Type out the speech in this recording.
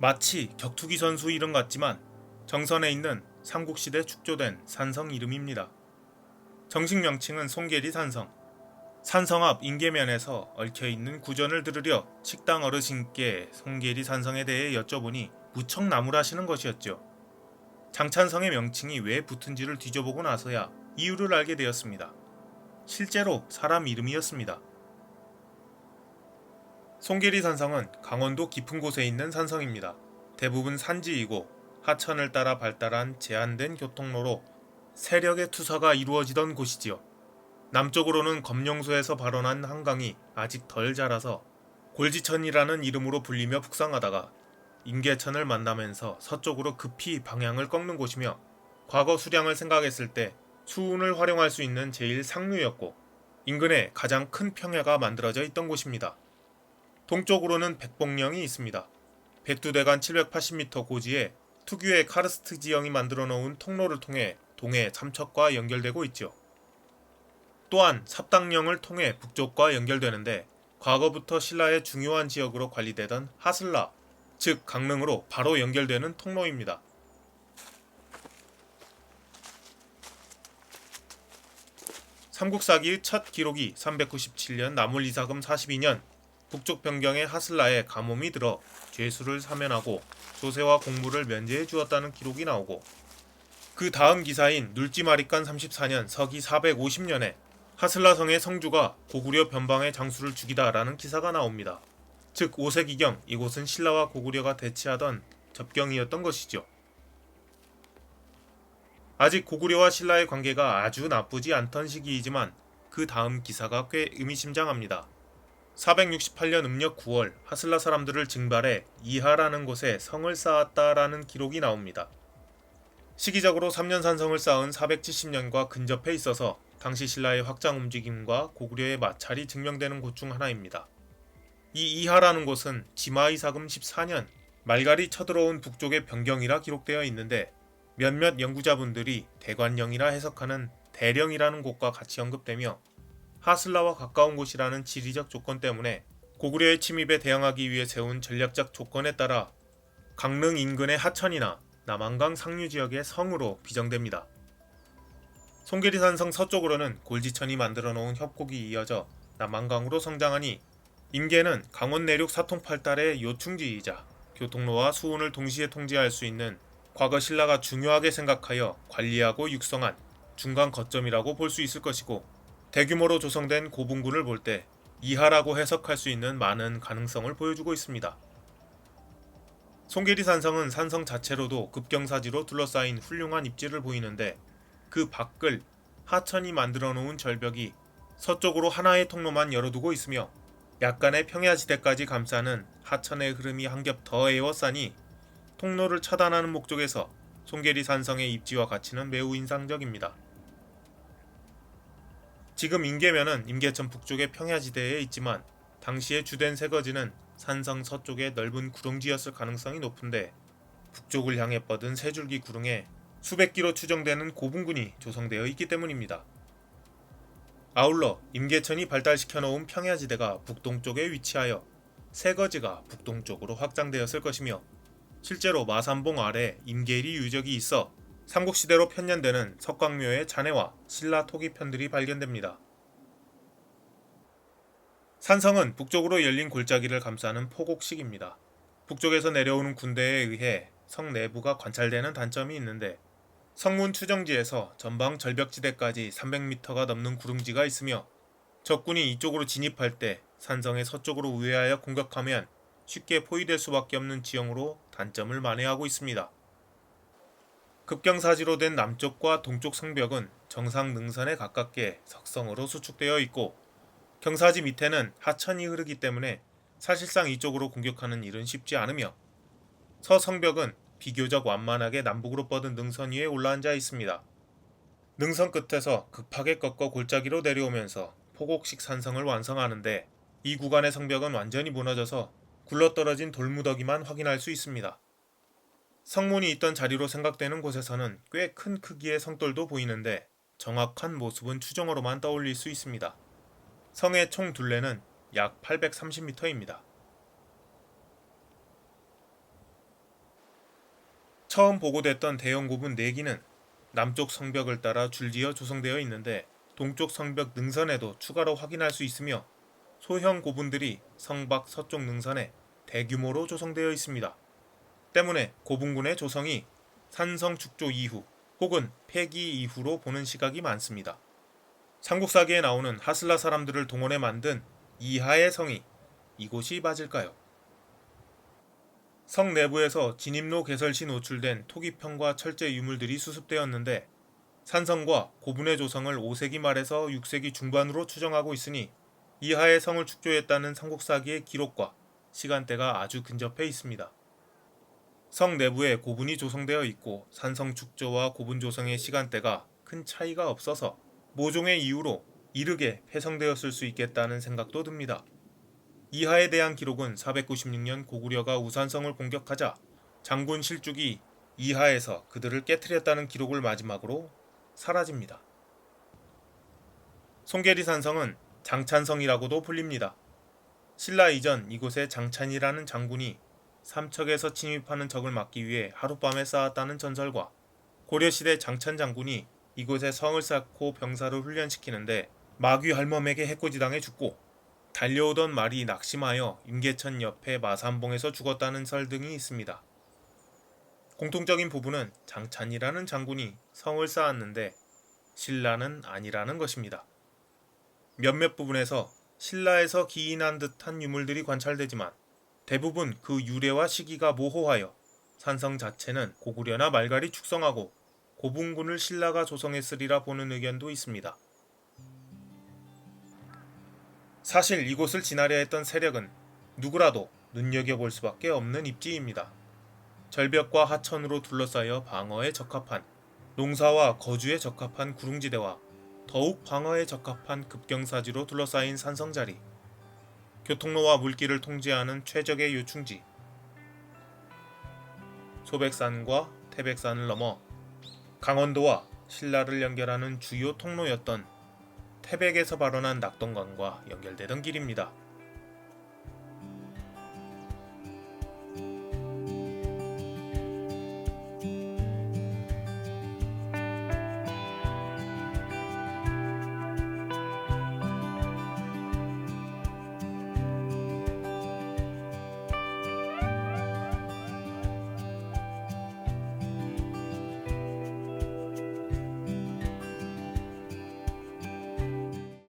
마치 격투기 선수 이름 같지만 정선에 있는 삼국시대 축조된 산성 이름입니다. 정식 명칭은 송계리 산성. 산성 앞 인계면에서 얽혀있는 구전을 들으려 식당 어르신께 송계리 산성에 대해 여쭤보니 무척 나무라시는 것이었죠. 장찬성의 명칭이 왜 붙은지를 뒤져보고 나서야 이유를 알게 되었습니다. 실제로 사람 이름이었습니다. 송계리 산성은 강원도 깊은 곳에 있는 산성입니다. 대부분 산지이고 하천을 따라 발달한 제한된 교통로로 세력의 투사가 이루어지던 곳이지요. 남쪽으로는 검룡소에서 발원한 한강이 아직 덜 자라서 골지천이라는 이름으로 불리며 북상하다가 임계천을 만나면서 서쪽으로 급히 방향을 꺾는 곳이며 과거 수량을 생각했을 때 수운을 활용할 수 있는 제1상류였고 인근에 가장 큰 평야가 만들어져 있던 곳입니다. 동쪽으로는 백봉령이 있습니다. 백두대간 780m 고지에 특유의 카르스트 지형이 만들어 놓은 통로를 통해 동해 삼척과 연결되고 있죠. 또한 삽당령을 통해 북쪽과 연결되는데 과거부터 신라의 중요한 지역으로 관리되던 하슬라, 즉 강릉으로 바로 연결되는 통로입니다. 삼국사기의 첫 기록이 397년 남울이사금 42년 북쪽 변경에 하슬라에 가뭄이 들어 죄수를 사면하고 조세와 공무를 면제해 주었다는 기록이 나오고 그 다음 기사인 눌지마리간 34년 서기 450년에 하슬라성의 성주가 고구려 변방의 장수를 죽이다 라는 기사가 나옵니다. 즉 5세기경 이곳은 신라와 고구려가 대치하던 접경이었던 것이죠. 아직 고구려와 신라의 관계가 아주 나쁘지 않던 시기이지만 그 다음 기사가 꽤 의미심장합니다. 468년 음력 9월 하슬라 사람들을 징발해 이하라는 곳에 성을 쌓았다라는 기록이 나옵니다. 시기적으로 3년 산성을 쌓은 470년과 근접해 있어서 당시 신라의 확장 움직임과 고구려의 마찰이 증명되는 곳 중 하나입니다. 이 이하라는 곳은 지마이사금 14년 말갈이 쳐들어온 북쪽의 변경이라 기록되어 있는데 몇몇 연구자분들이 대관령이라 해석하는 대령이라는 곳과 같이 언급되며 하슬라와 가까운 곳이라는 지리적 조건 때문에 고구려의 침입에 대응하기 위해 세운 전략적 조건에 따라 강릉 인근의 하천이나 남한강 상류 지역의 성으로 비정됩니다. 송계리산성 서쪽으로는 골지천이 만들어 놓은 협곡이 이어져 남한강으로 성장하니 임계는 강원 내륙 사통팔달의 요충지이자 교통로와 수운을 동시에 통제할 수 있는 과거 신라가 중요하게 생각하여 관리하고 육성한 중간 거점이라고 볼 수 있을 것이고 대규모로 조성된 고분군을 볼 때 이하라고 해석할 수 있는 많은 가능성을 보여주고 있습니다. 송계리산성은 산성 자체로도 급경사지로 둘러싸인 훌륭한 입지를 보이는데 그 밖을 하천이 만들어 놓은 절벽이 서쪽으로 하나의 통로만 열어두고 있으며 약간의 평야지대까지 감싸는 하천의 흐름이 한 겹 더 에워싸니 통로를 차단하는 목적에서 송계리산성의 입지와 가치는 매우 인상적입니다. 지금 임계면은 임계천 북쪽의 평야지대에 있지만 당시의 주된 세거지는 산성 서쪽의 넓은 구릉지였을 가능성이 높은데 북쪽을 향해 뻗은 세 줄기 구릉에 수백 기로 추정되는 고분군이 조성되어 있기 때문입니다. 아울러 임계천이 발달시켜 놓은 평야지대가 북동쪽에 위치하여 세거지가 북동쪽으로 확장되었을 것이며 실제로 마산봉 아래 임계리 유적이 있어 삼국시대로 편년되는 석광묘의 잔해와 신라 토기편들이 발견됩니다. 산성은 북쪽으로 열린 골짜기를 감싸는 포곡식입니다. 북쪽에서 내려오는 군대에 의해 성 내부가 관찰되는 단점이 있는데 성문 추정지에서 전방 절벽지대까지 300m가 넘는 구릉지가 있으며 적군이 이쪽으로 진입할 때 산성의 서쪽으로 우회하여 공격하면 쉽게 포위될 수밖에 없는 지형으로 단점을 만회하고 있습니다. 급경사지로 된 남쪽과 동쪽 성벽은 정상 능선에 가깝게 석성으로 수축되어 있고 경사지 밑에는 하천이 흐르기 때문에 사실상 이쪽으로 공격하는 일은 쉽지 않으며 서성벽은 비교적 완만하게 남북으로 뻗은 능선 위에 올라앉아 있습니다. 능선 끝에서 급하게 꺾어 골짜기로 내려오면서 포곡식 산성을 완성하는데 이 구간의 성벽은 완전히 무너져서 굴러떨어진 돌무더기만 확인할 수 있습니다. 성문이 있던 자리로 생각되는 곳에서는 꽤 큰 크기의 성돌도 보이는데 정확한 모습은 추정으로만 떠올릴 수 있습니다. 성의 총 둘레는 약 830m입니다. 처음 보고됐던 대형 고분 4기는 남쪽 성벽을 따라 줄지어 조성되어 있는데 동쪽 성벽 능선에도 추가로 확인할 수 있으며 소형 고분들이 성 밖 서쪽 능선에 대규모로 조성되어 있습니다. 때문에 고분군의 조성이 산성 축조 이후 혹은 폐기 이후로 보는 시각이 많습니다. 삼국사기에 나오는 하슬라 사람들을 동원해 만든 이하의 성이 이곳이 맞을까요? 성 내부에서 진입로 개설 시 노출된 토기평과 철제 유물들이 수습되었는데 산성과 고분의 조성을 5세기 말에서 6세기 중반으로 추정하고 있으니 이하의 성을 축조했다는 삼국사기의 기록과 시간대가 아주 근접해 있습니다. 성 내부에 고분이 조성되어 있고 산성 축조와 고분 조성의 시간대가 큰 차이가 없어서 모종의 이유로 이르게 폐성되었을 수 있겠다는 생각도 듭니다. 이하에 대한 기록은 496년 고구려가 우산성을 공격하자 장군 실죽이 이하에서 그들을 깨뜨렸다는 기록을 마지막으로 사라집니다. 송계리산성은 장찬성이라고도 불립니다. 신라 이전 이곳에 장찬이라는 장군이 삼척에서 침입하는 적을 막기 위해 하룻밤에 쌓았다는 전설과 고려시대 장찬 장군이 이곳에 성을 쌓고 병사를 훈련시키는데 마귀 할멈에게 해코지당해 죽고 달려오던 말이 낙심하여 임계천 옆에 마산봉에서 죽었다는 설 등이 있습니다. 공통적인 부분은 장찬이라는 장군이 성을 쌓았는데 신라는 아니라는 것입니다. 몇몇 부분에서 신라에서 기인한 듯한 유물들이 관찰되지만 대부분 그 유래와 시기가 모호하여 산성 자체는 고구려나 말갈이 축성하고 고분군을 신라가 조성했으리라 보는 의견도 있습니다. 사실 이곳을 지나려 했던 세력은 누구라도 눈여겨볼 수밖에 없는 입지입니다. 절벽과 하천으로 둘러싸여 방어에 적합한, 농사와 거주에 적합한 구릉지대와 더욱 방어에 적합한 급경사지로 둘러싸인 산성자리, 교통로와 물길을 통제하는 최적의 요충지, 소백산과 태백산을 넘어 강원도와 신라를 연결하는 주요 통로였던 태백에서 발원한 낙동강과 연결되던 길입니다.